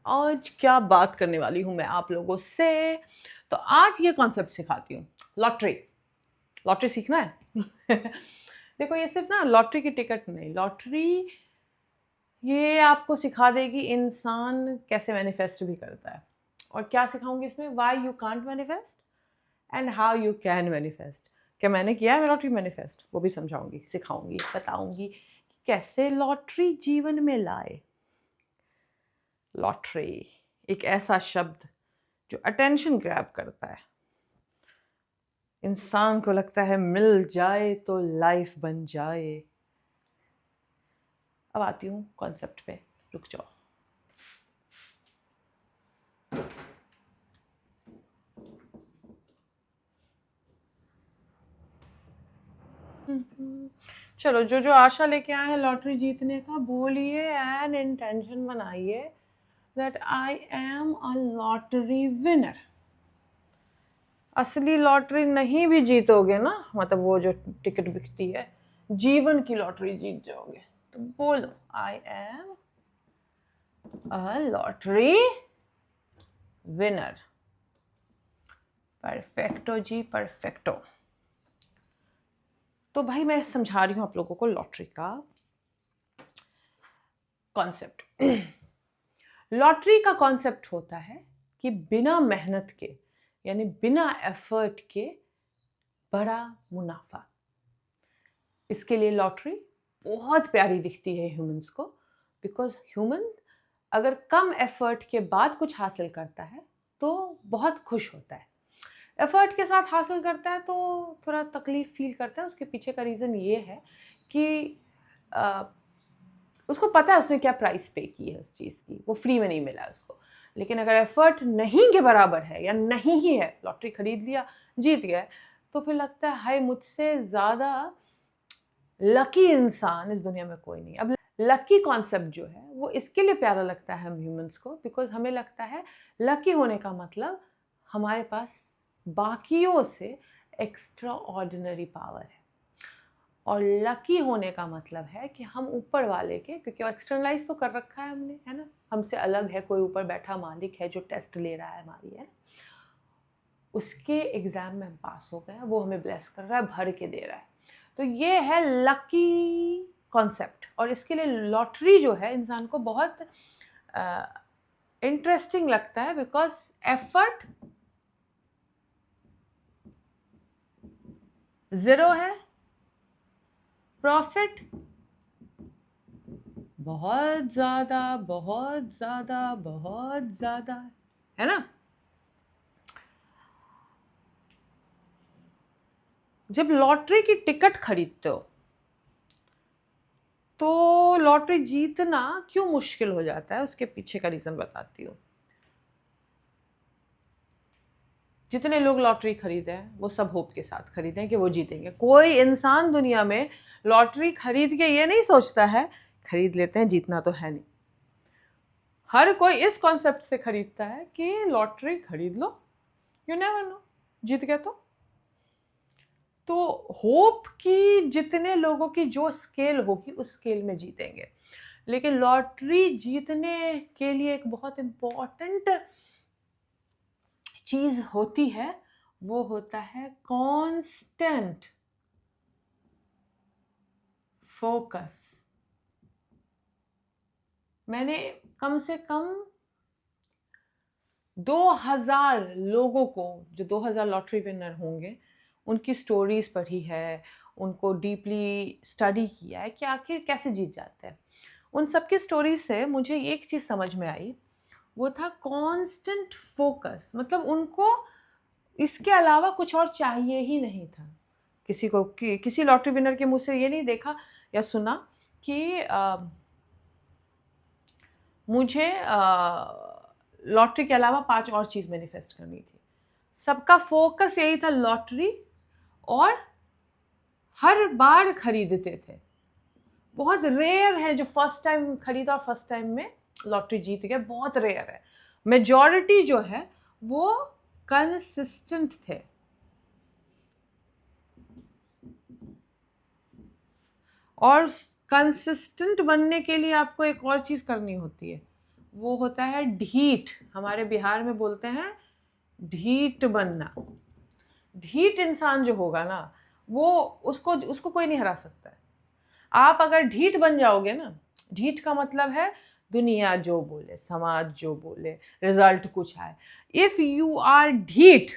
आज क्या बात करने वाली हूँ मैं आप लोगों से। तो आज ये कॉन्सेप्ट सिखाती हूँ, लॉटरी। लॉटरी सीखना है। देखो, ये सिर्फ ना लॉटरी की टिकट नहीं, लॉटरी ये आपको सिखा देगी इंसान कैसे मैनिफेस्ट भी करता है। और क्या सिखाऊंगी इसमें, why you can't manifest and how you can manifest. क्या मैंने किया है लॉटरी मैनिफेस्ट, वो भी समझाऊंगी, सिखाऊंगी, बताऊंगी कि कैसे लॉटरी जीवन में लाए। लॉटरी एक ऐसा शब्द जो अटेंशन ग्रैब करता है, इंसान को लगता है मिल जाए तो लाइफ बन जाए। अब आती हूँ कॉन्सेप्ट पे, रुक जाओ। चलो, जो जो आशा लेके आए हैं लॉटरी जीतने का, बोलिए एंड इंटेंशन बनाइए that I am a lottery winner. असली लॉटरी नहीं भी जीतोगे ना, मतलब वो जो टिकट बिकती है, जीवन की लॉटरी जीत जाओगे। तो बोलो, I am a lottery winner. Perfecto जी, परफेक्टो। तो भाई मैं समझा रही हूँ आप लोगों को लॉटरी का कॉन्सेप्ट। लॉटरी का कॉन्सेप्ट होता है कि बिना मेहनत के, यानी बिना एफर्ट के बड़ा मुनाफा। इसके लिए लॉटरी बहुत प्यारी दिखती है ह्यूमंस को, बिकॉज ह्यूमन अगर कम एफर्ट के बाद कुछ हासिल करता है तो बहुत खुश होता है। एफर्ट के साथ हासिल करता है तो थोड़ा तकलीफ फील करता है। उसके पीछे का रीज़न ये है कि उसको पता है उसने क्या प्राइस पे की है उस चीज़ की, वो फ्री में नहीं मिला है उसको। लेकिन अगर एफर्ट नहीं के बराबर है या नहीं ही है, लॉटरी खरीद लिया, जीत गया, तो फिर लगता है हाय, मुझसे ज़्यादा लकी इंसान इस दुनिया में कोई नहीं। अब लकी कॉन्सेप्ट जो है वो इसके लिए प्यारा लगता है हम ह्यूमंस को, बिकॉज हमें लगता है लकी होने का मतलब हमारे पास बाकियों से एक्स्ट्रा ऑर्डिनरी पावर है। और लकी होने का मतलब है कि हम ऊपर वाले के, क्योंकि एक्सटर्नलाइज तो कर रखा है हमने, है ना, हमसे अलग है कोई ऊपर बैठा मालिक है जो टेस्ट ले रहा है हमारी, है, उसके एग्जाम में हम पास हो गए, वो हमें ब्लेस कर रहा है, भर के दे रहा है। तो ये है लकी कॉन्सेप्ट। और इसके लिए लॉटरी जो है इंसान को बहुत इंटरेस्टिंग लगता है, बिकॉज एफर्ट जीरो है, प्रॉफिट बहुत ज्यादा, बहुत ज्यादा, बहुत ज्यादा, है ना। जब लॉटरी की टिकट खरीदते हो तो लॉटरी जीतना क्यों मुश्किल हो जाता है, उसके पीछे का रीजन बताती हूँ। जितने लोग लॉटरी खरीदे हैं वो सब होप के साथ खरीदे कि वो जीतेंगे। कोई इंसान दुनिया में लॉटरी खरीद के ये नहीं सोचता है खरीद लेते हैं, जीतना तो है नहीं। हर कोई इस कॉन्सेप्ट से खरीदता है कि लॉटरी खरीद लो, यू नेवर नो, जीत गया तो होप कि जितने लोगों की जो स्केल होगी उस स्केल में जीतेंगे। लेकिन लॉटरी जीतने के लिए एक बहुत इंपॉर्टेंट चीज होती है, वो होता है कांस्टेंट फोकस। मैंने कम से कम 2000 लोगों को, जो 2000 लॉटरी विनर होंगे, उनकी स्टोरीज पढ़ी है, उनको डीपली स्टडी किया है कि आखिर कैसे जीत जाते हैं। उन सबकी स्टोरीज से मुझे एक चीज़ समझ में आई, वो था कांस्टेंट फोकस। मतलब उनको इसके अलावा कुछ और चाहिए ही नहीं था। किसी को किसी लॉटरी विनर के मुंह से ये नहीं देखा या सुना कि मुझे लॉटरी के अलावा 5 और चीज़ मैनिफेस्ट करनी थी। सबका फोकस यही था, लॉटरी, और हर बार खरीदते थे। बहुत रेयर है जो फर्स्ट टाइम खरीदा और फर्स्ट टाइम में लॉटरी जीत गया, बहुत रेयर है। मेजॉरिटी जो है वो कंसिस्टेंट थे। और कंसिस्टेंट बनने के लिए आपको एक और चीज़ करनी होती है, वो होता है ढीठ। हमारे बिहार में बोलते हैं ढीठ बनना। ढीठ इंसान जो होगा ना, वो उसको उसको कोई नहीं हरा सकता है। आप अगर ढीठ बन जाओगे ना, ढीठ का मतलब है दुनिया जो बोले, समाज जो बोले, रिजल्ट कुछ आए, इफ यू आर ढीठ,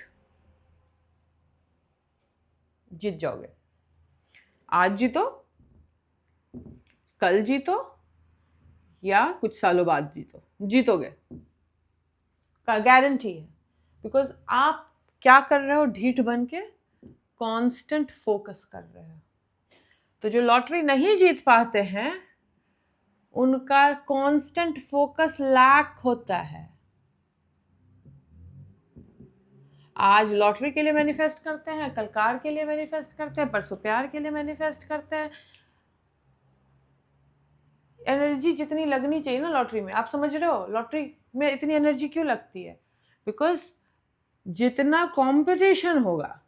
जीत जाओगे। आज जीतो, कल जीतो, या कुछ सालों बाद जीतो, जीतोगे का गारंटी है। बिकॉज आप क्या कर रहे हो ढीठ बन के? कांस्टेंट फोकस कर रहे हो। तो जो लॉटरी नहीं जीत पाते हैं उनका कांस्टेंट फोकस लैक होता है। आज लॉटरी के लिए मैनिफेस्ट करते हैं, कल कार के लिए मैनिफेस्ट करते हैं, परसों प्यार के लिए मैनिफेस्ट करते हैं। एनर्जी जितनी लगनी चाहिए ना लॉटरी में, आप समझ रहे हो लॉटरी में इतनी एनर्जी क्यों लगती है? बिकॉज जितना कंपटीशन होगा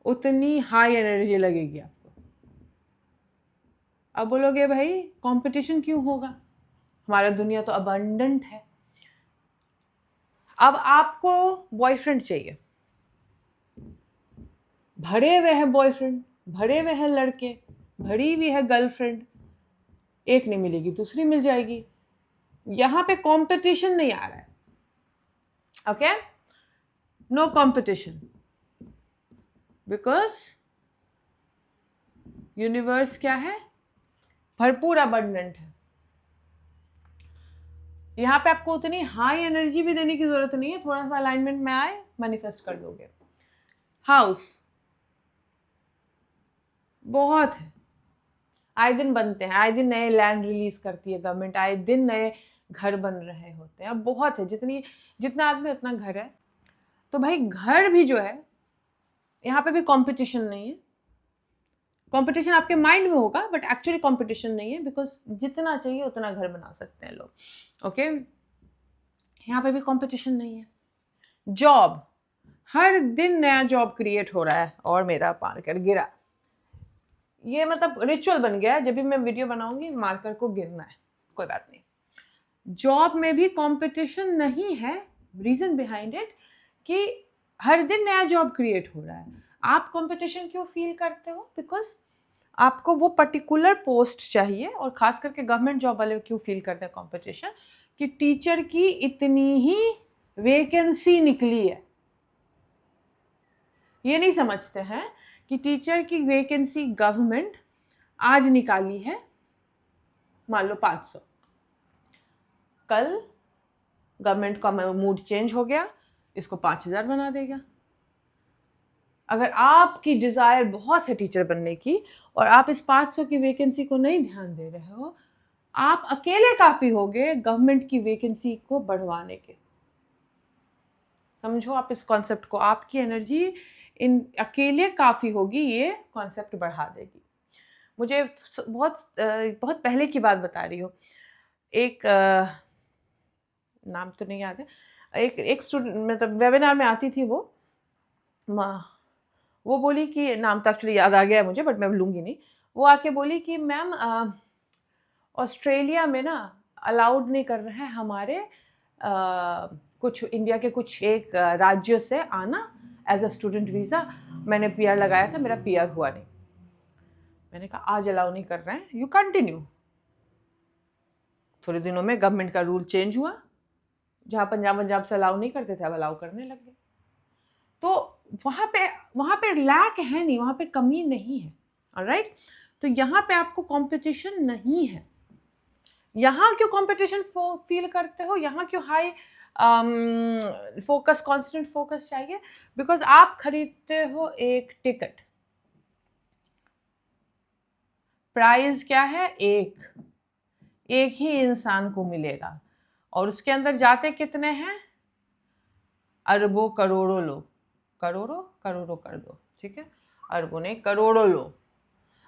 उतनी हाई एनर्जी लगेगी आपको। अब बोलोगे भाई कंपटीशन क्यों होगा, हमारा दुनिया तो अबंडेंट है। अब आपको बॉयफ्रेंड चाहिए, भरे हुए हैं बॉयफ्रेंड, भरे हुए हैं लड़के, भरी हुई है गर्लफ्रेंड, एक नहीं मिलेगी दूसरी मिल जाएगी। यहां पे कंपटीशन नहीं आ रहा है। Okay, no competition, because universe क्या है? भरपूर अबंडेंट है। यहाँ पे आपको उतनी हाई एनर्जी भी देने की जरूरत नहीं है, थोड़ा सा अलाइनमेंट में आए मैनिफेस्ट कर दोगे। हाउस बहुत है, आए दिन बनते हैं, आए दिन नए लैंड रिलीज करती है गवर्नमेंट, आए दिन नए घर बन रहे होते हैं। अब बहुत है, जितना आदमी उतना घर है। तो भाई घर भी जो है, यहाँ पे भी कंपटीशन नहीं है। कंपटीशन आपके माइंड में होगा बट एक्चुअली कंपटीशन नहीं है, बिकॉज जितना चाहिए उतना घर बना सकते हैं लोग। ओके, यहाँ पे भी कंपटीशन नहीं है। जॉब, हर दिन नया जॉब क्रिएट हो रहा है और मेरा मार्कर गिरा। ये मतलब रिचुअल बन गया है, जब भी मैं वीडियो बनाऊंगी मार्कर को गिरना है, कोई बात नहीं। जॉब में भी कंपटीशन नहीं है। रीजन बिहाइंड इट कि हर दिन नया जॉब क्रिएट हो रहा है। आप कंपटीशन क्यों फील करते हो? बिकॉज आपको वो पर्टिकुलर पोस्ट चाहिए, और खास करके गवर्नमेंट जॉब वाले क्यों फील करते हैं कंपटीशन? कि टीचर की इतनी ही वैकेंसी निकली है। ये नहीं समझते हैं कि टीचर की वैकेंसी गवर्नमेंट आज निकाली है मान लो 500, कल गवर्नमेंट का मूड चेंज हो गया, इसको 5000 बना देगा। अगर आपकी डिजायर बहुत है टीचर बनने की और आप इस 500 की वैकेंसी को नहीं ध्यान दे रहे हो, आप अकेले काफी होगे गवर्नमेंट की वैकेंसी को बढ़वाने के। समझो आप इस कॉन्सेप्ट को, आपकी एनर्जी इन अकेले काफी होगी, ये कॉन्सेप्ट बढ़ा देगी। मुझे बहुत बहुत पहले की बात बता रही हूँ। एक नाम तो नहीं याद है, एक स्टूडेंट मतलब वेबिनार में आती थी वो बोली कि नाम तो एक्चुअली याद आ गया है मुझे बट मैं लूँगी नहीं। वो आके बोली कि मैम ऑस्ट्रेलिया में ना अलाउड नहीं कर रहे हैं हमारे कुछ इंडिया के कुछ एक राज्यों से आना एज अ स्टूडेंट वीज़ा। मैंने पीआर लगाया था, मेरा पीआर हुआ नहीं। मैंने कहा आज अलाउ नहीं कर रहे हैं, यू कंटिन्यू। थोड़े दिनों में गवर्नमेंट का रूल चेंज हुआ, जहाँ पंजाब से अलाउ नहीं करते थे अब अलाउ करने लग गए। तो वहाँ पे लैक है नहीं, वहाँ पे कमी नहीं है। ऑलराइट, तो यहाँ पे आपको कंपटीशन नहीं है। यहाँ क्यों कंपटीशन फील करते हो? यहाँ क्यों हाई फोकस, कांस्टेंट फोकस चाहिए? बिकॉज आप खरीदते हो एक टिकट, प्राइस क्या है? एक ही इंसान को मिलेगा, और उसके अंदर जाते कितने हैं? अरबों करोड़ों लोग। करोड़ों कर दो, ठीक है, अरबों नहीं करोड़ों लोग।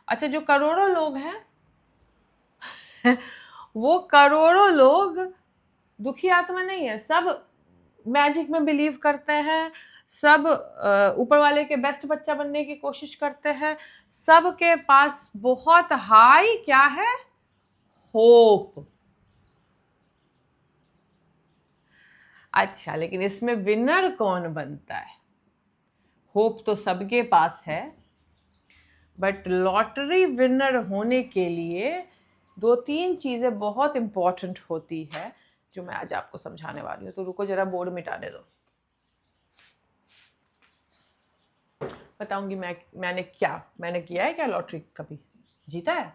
अच्छा, जो करोड़ों लोग हैं वो करोड़ों लोग दुखी आत्मा नहीं है, सब मैजिक में बिलीव करते हैं, सब ऊपर वाले के बेस्ट बच्चा बनने की कोशिश करते हैं, सब के पास बहुत हाई क्या है? होप। अच्छा, लेकिन इसमें विनर कौन बनता है? होप तो सबके पास है, बट लॉटरी विनर होने के लिए 2-3 चीज़ें बहुत इंपॉर्टेंट होती है जो मैं आज आपको समझाने वाली हूँ। तो रुको जरा बोर्ड मिटाने दो, बताऊंगी मैंने किया है क्या, लॉटरी कभी जीता है?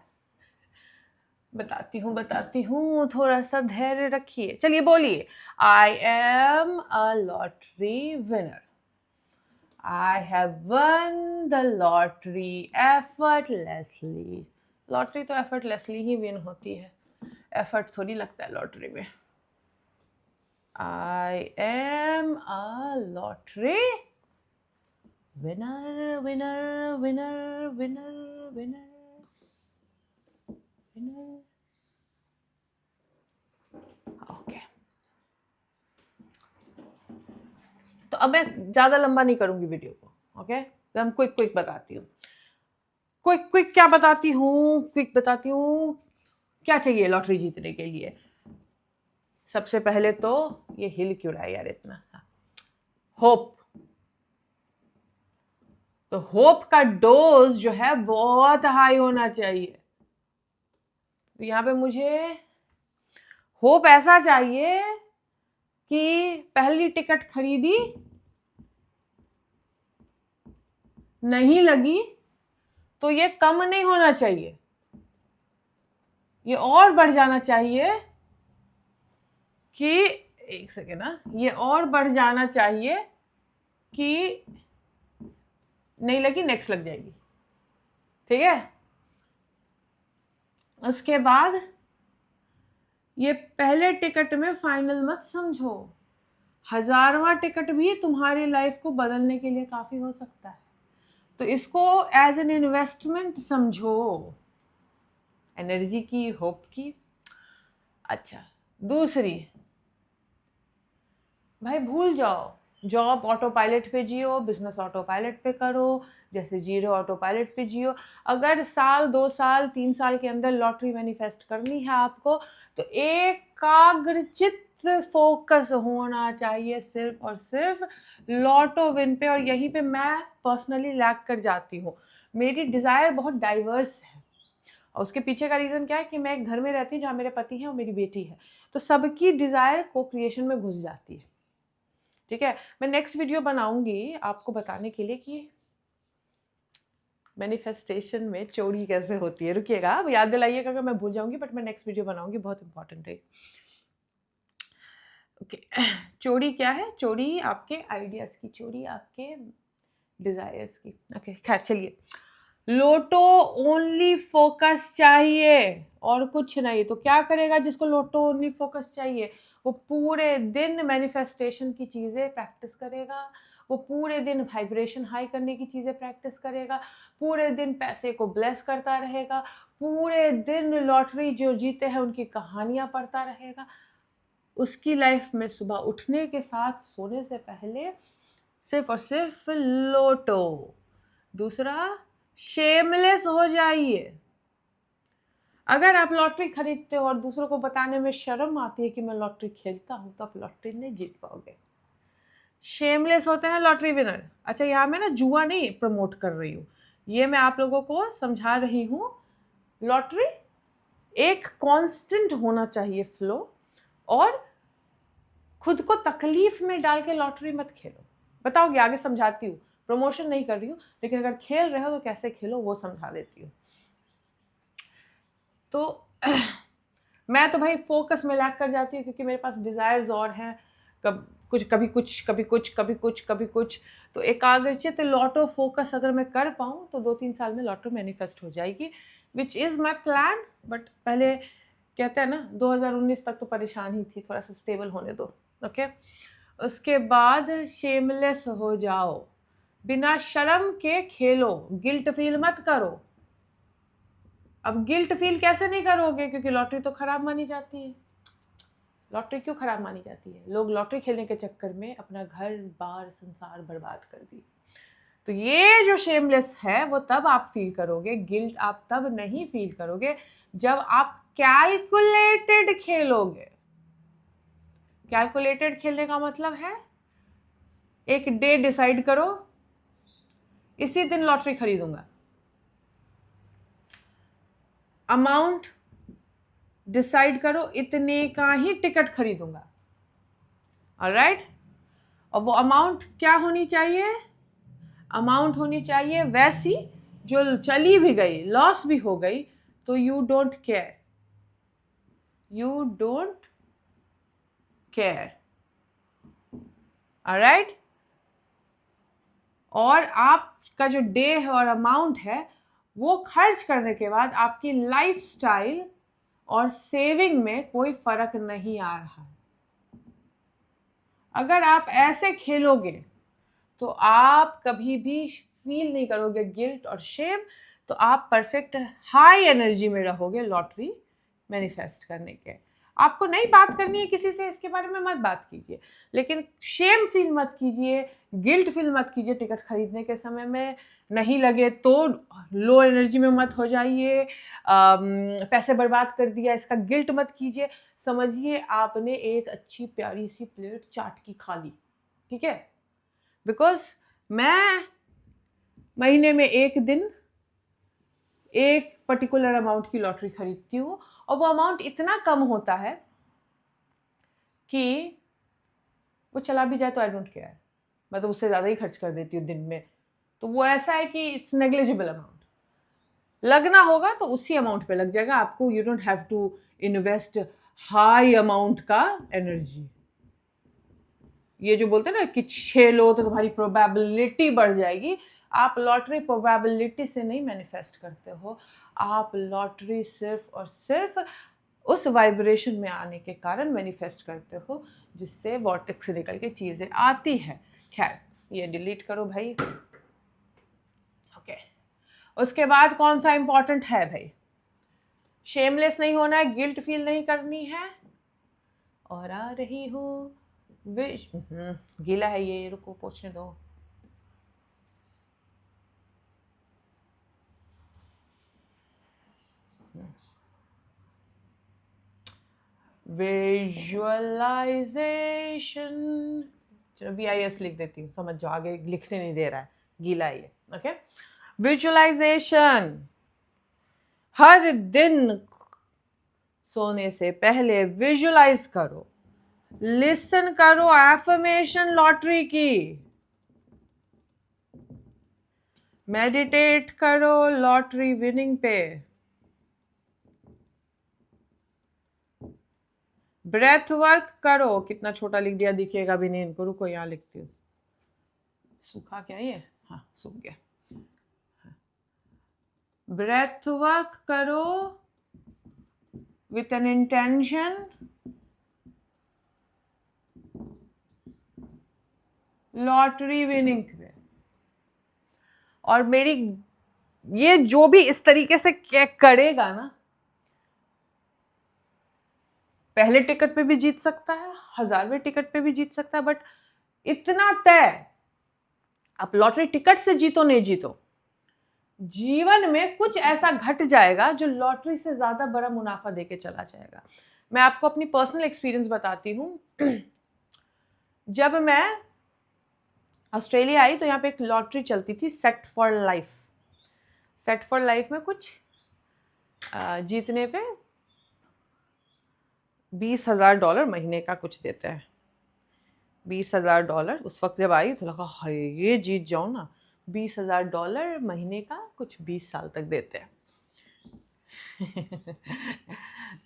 बताती हूँ, थोड़ा सा धैर्य रखिए। चलिए बोलिए, आई am a lottery winner. I have won the lottery effortlessly. Lottery तो effortlessly ही विन होती है, एफर्ट थोड़ी लगता है लॉटरी में। I am a lottery winner, winner, winner, winner, winner, winner. Okay. तो अब मैं ज्यादा लंबा नहीं करूंगी वीडियो को, ओके? तो हम क्विक बताती हूँ। क्विक क्या बताती हूँ? क्विक बताती हूँ क्या चाहिए लॉटरी जीतने के लिए। सबसे पहले तो ये हिल क्यों रहा है यार इतना? होप। तो होप का डोज जो है बहुत हाई होना चाहिए। तो यहां पे मुझे होप ऐसा चाहिए कि पहली टिकट खरीदी, नहीं लगी, तो ये कम नहीं होना चाहिए, ये और बढ़ जाना चाहिए कि एक सेकेंड ना, ये और बढ़ जाना चाहिए कि नहीं लगी नेक्स्ट लग जाएगी, ठीक है? उसके बाद ये पहले टिकट में फाइनल मत समझो, 1000वां टिकट भी तुम्हारी लाइफ को बदलने के लिए काफी हो सकता है। तो इसको एज एन इन्वेस्टमेंट समझो, एनर्जी की, होप की। अच्छा, दूसरी, भाई भूल जाओ जॉब ऑटो पायलट पे जियो, बिजनेस ऑटो पायलट पे करो, जैसे जी रहे हो ऑटो पायलट पे जियो। अगर साल 2 साल 3 साल के अंदर लॉटरी मैनिफेस्ट करनी है आपको, तो एकाग्रचित्त फोकस होना चाहिए सिर्फ और सिर्फ लॉटो विन पे। और यहीं पे मैं पर्सनली लैग कर जाती हूँ। मेरी डिज़ायर बहुत डाइवर्स है, और उसके पीछे का रीज़न क्या है कि मैं एक घर में रहती हूँ जहाँ मेरे पति हैं और मेरी बेटी है, तो सबकी डिज़ायर को क्रिएशन में घुस जाती है, ठीक है? मैं नेक्स्ट वीडियो बनाऊंगी आपको बताने के लिए कि मैनिफेस्टेशन में चोरी कैसे होती है। रुकिएगा, अब याद दिलाइएगा, अगर मैं भूल जाऊंगी, बट मैं नेक्स्ट वीडियो बनाऊंगी, बहुत इंपॉर्टेंट है। ओके, चोरी क्या है? चोरी आपके आइडियाज की, चोरी आपके डिजायर्स की। ओके, खैर चलिए, लोटो ओनली फोकस चाहिए और कुछ नहीं। तो क्या करेगा जिसको लोटो ओनली फोकस चाहिए? वो पूरे दिन मैनिफेस्टेशन की चीज़ें प्रैक्टिस करेगा, वो पूरे दिन वाइब्रेशन हाई करने की चीज़ें प्रैक्टिस करेगा, पूरे दिन पैसे को ब्लेस करता रहेगा, पूरे दिन लॉटरी जो जीते हैं उनकी कहानियाँ पढ़ता रहेगा। उसकी लाइफ में सुबह उठने के साथ सोने से पहले सिर्फ और सिर्फ लोटो। दूसरा, शेमलेस हो जाइए। अगर आप लॉटरी खरीदते हो और दूसरों को बताने में शर्म आती है कि मैं लॉटरी खेलता हूं, तो आप लॉटरी नहीं जीत पाओगे। शेमलेस होते हैं लॉटरी विनर। अच्छा, यहाँ मैं ना जुआ नहीं प्रमोट कर रही हूँ, ये मैं आप लोगों को समझा रही हूँ। लॉटरी एक कांस्टेंट होना चाहिए फ्लो, और खुद को तकलीफ में डाल के लॉटरी मत खेलो। बताओगे, आगे समझाती हूँ, प्रमोशन नहीं कर रही हूँ, लेकिन अगर खेल रहे हो तो कैसे खेलो वो समझा देती हूँ। तो मैं तो भाई फोकस में लैग कर जाती हूँ, क्योंकि मेरे पास डिज़ायर्स और हैं, कभी कुछ। तो एकाग्रचित्त लॉटो फोकस अगर मैं कर पाऊँ तो 2-3 साल में लॉटो मैनिफेस्ट हो जाएगी, which is my plan. But पहले कहते हैं ना, 2019 तक तो परेशान ही थी, थोड़ा सा स्टेबल होने दो, ओके? उसके बाद शेमलेस हो जाओ, बिना शर्म के खेलो, गिल्ट फील मत करो। अब गिल्ट फील कैसे नहीं करोगे? क्योंकि लॉटरी तो खराब मानी जाती है। लॉटरी क्यों खराब मानी जाती है? लोग लॉटरी खेलने के चक्कर में अपना घर बार संसार बर्बाद कर दी। तो ये जो शेमलेस है वो तब आप फील करोगे, गिल्ट आप तब नहीं फील करोगे जब आप कैलकुलेटेड खेलोगे। कैलकुलेटेड खेलने का मतलब है एक डे डिसाइड करो, इसी दिन लॉटरी खरीदूंगा, अमाउंट डिसाइड करो, इतने का ही टिकट खरीदूंगा, ऑलराइट। और वो अमाउंट क्या होनी चाहिए? अमाउंट होनी चाहिए वैसी जो चली भी गई, लॉस भी हो गई, तो you don't care, you don't care, alright. और आपका जो डे है और अमाउंट है वो खर्च करने के बाद आपकी लाइफस्टाइल और सेविंग में कोई फर्क नहीं आ रहा है। अगर आप ऐसे खेलोगे तो आप कभी भी फील नहीं करोगे गिल्ट और शेम, तो आप परफेक्ट हाई एनर्जी में रहोगे लॉटरी मैनिफेस्ट करने के। आपको नहीं बात करनी है किसी से, इसके बारे में मत बात कीजिए, लेकिन शेम फील मत कीजिए, गिल्ट फील मत कीजिए टिकट खरीदने के समय में, नहीं लगे तो लो एनर्जी में मत हो जाइए, पैसे बर्बाद कर दिया इसका गिल्ट मत कीजिए। समझिए आपने एक अच्छी प्यारी सी प्लेट चाट की खा ली, ठीक है, बिकॉज मैं महीने में एक दिन एक पर्टिकुलर अमाउंट की लॉटरी खरीदती हूँ, और वो अमाउंट इतना कम होता है कि वो चला भी जाए तो आई डोंट केयर, मैं तो उससे ज़्यादा ही खर्च कर देती हूँ दिन में। तो वो ऐसा है कि इट्स नेग्लिजिबल अमाउंट, लगना होगा तो उसी अमाउंट पे लग जाएगा आपको, you don't have to invest high amount का एनर्जी। ये जो बोलते हैं ना कि 6 लो तो तुम्हारी प्रोबेबिलिटी बढ़ जाएगी, आप लॉटरी प्रोबेबिलिटी से नहीं मैनिफेस्ट करते हो, आप लॉटरी सिर्फ और सिर्फ उस वाइब्रेशन में आने के कारण मैनिफेस्ट करते हो जिससे वॉर्टेक्स से निकल के चीज़ें आती है। खैर ये डिलीट करो भाई, ओके। उसके बाद कौन सा इंपॉर्टेंट है भाई? शेमलेस नहीं होना है, गिल्ट फील नहीं करनी है, और आ रही हूँ गीला है ये, रुको पोंछने दो। विजुअलाइजेशन, चलो VIS लिख देती हूँ, समझ जाओ, आगे लिखने नहीं दे रहा है, गीला है ये, ओके। विजुअलाइजेशन, हर दिन सोने से पहले विजुअलाइज करो, लिसन करो एफर्मेशन लॉटरी की, मेडिटेट करो लॉटरी विनिंग पे, ब्रेथ वर्क करो। कितना छोटा लिख दिया, दिखेगा भी नहीं इनको, रुको यहाँ लिखती हूँ, सूखा क्या ये, हाँ सूख गया। ब्रेथ वर्क करो with an intention, lottery winning पे। और मेरी ये जो भी इस तरीके से करेगा ना, पहले टिकट पे भी जीत सकता है, 1000वें टिकट पे भी जीत सकता है, बट इतना तय, आप लॉटरी टिकट से जीतो नहीं जीतो, जीवन में कुछ ऐसा घट जाएगा जो लॉटरी से ज्यादा बड़ा मुनाफा देके चला जाएगा। मैं आपको अपनी पर्सनल एक्सपीरियंस बताती हूँ। जब मैं ऑस्ट्रेलिया आई तो यहाँ पे एक लॉटरी चलती थी, set for life. Set for life में कुछ जीतने पे $20,000 महीने का कुछ देते हैं। $20,000 उस वक्त जब आई तो लगा हाय ये जीत जाऊँ ना, $20,000 महीने का कुछ 20 साल तक देते हैं।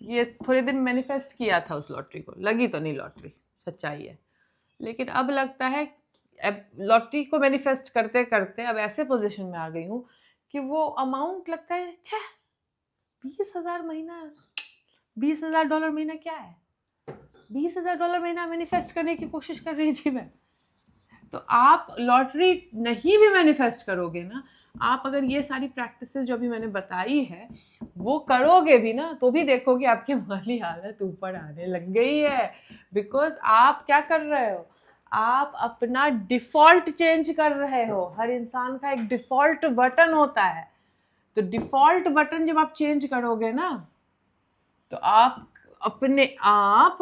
ये थोड़े दिन मैनिफेस्ट किया था उस लॉटरी को, लगी तो नहीं लॉटरी, सच्चाई है, लेकिन अब लगता है लॉटरी को मैनिफेस्ट करते करते अब ऐसे पोजीशन में आ गई हूँ कि वो अमाउंट लगता है, छे 20,000 महीना, $20,000 महीना क्या है, $20,000 महीना मैनिफेस्ट करने की कोशिश कर रही थी मैं। तो आप लॉटरी नहीं भी मैनिफेस्ट करोगे ना, आप अगर ये सारी प्रैक्टिसेस जो भी मैंने बताई है वो करोगे भी ना, तो भी देखोगे आपकी माली हालत ऊपर आने लग गई है। बिकॉज आप क्या कर रहे हो, आप अपना डिफॉल्ट चेंज कर रहे हो। हर इंसान का एक डिफॉल्ट बटन होता है, तो डिफॉल्ट बटन जब आप चेंज करोगे ना, तो आप अपने आप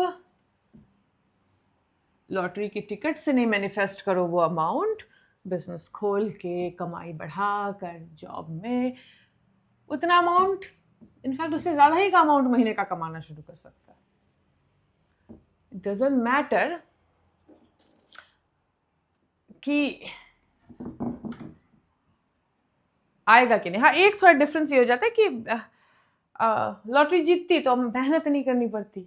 लॉटरी की टिकट से नहीं मैनिफेस्ट करो वो अमाउंट, बिजनेस खोल के कमाई बढ़ा कर जॉब में उतना अमाउंट, इनफैक्ट उससे ज़्यादा ही का अमाउंट महीने का कमाना शुरू कर सकता है। इट डजेंट मैटर कि आएगा कि नहीं। हाँ, एक थोड़ा डिफरेंस ये हो जाता है कि लॉटरी जीतती तो मेहनत नहीं करनी पड़ती,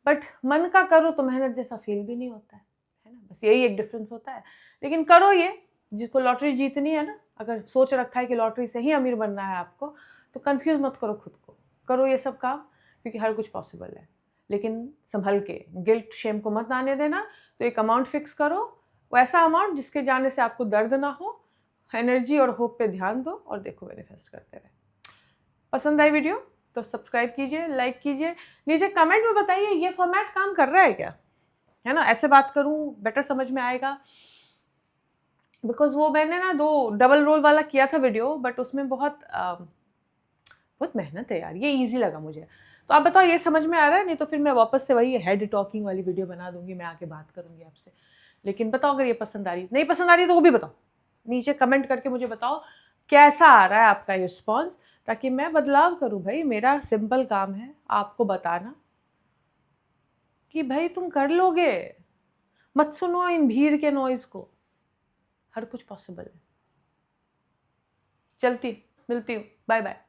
बट मन का करो तो मेहनत जैसा फील भी नहीं होता है ना, बस यही एक डिफरेंस होता है। लेकिन करो ये, जिसको लॉटरी जीतनी है ना, अगर सोच रखा है कि लॉटरी से ही अमीर बनना है आपको, तो कंफ्यूज मत करो खुद को, करो ये सब काम, क्योंकि हर कुछ पॉसिबल है। लेकिन संभल के, गिल्ट शेम को मत आने देना। तो एक अमाउंट फिक्स करो, वो ऐसा अमाउंट जिसके जाने से आपको दर्द ना हो, एनर्जी और होप पे ध्यान दो और देखो मैनिफेस्ट करते रहे। पसंद आई वीडियो तो सब्सक्राइब कीजिए, लाइक कीजिए, नीचे कमेंट में बताइए ये फॉर्मेट काम कर रहा है क्या, है ना, ऐसे बात करूं बेटर समझ में आएगा। बिकॉज वो मैंने ना 2 डबल रोल वाला किया था वीडियो, बट उसमें बहुत मेहनत है यार, ये इजी लगा मुझे। तो आप बताओ ये समझ में आ रहा है, नहीं तो फिर मैं वापस से वही हेड टॉकिंग वाली वीडियो बना दूंगी, मैं आके बात करूंगी आपसे। लेकिन बताओ अगर ये पसंद आ रही, नहीं पसंद आ रही तो वो भी बताओ, नीचे कमेंट करके मुझे बताओ कैसा आ रहा है आपका रिस्पॉन्स, ताकि मैं बदलाव करूं। भाई मेरा सिंपल काम है आपको बताना कि भाई तुम कर लोगे, मत सुनो इन भीड़ के नॉइज को, हर कुछ पॉसिबल है। चलती मिलती हूँ, बाय बाय।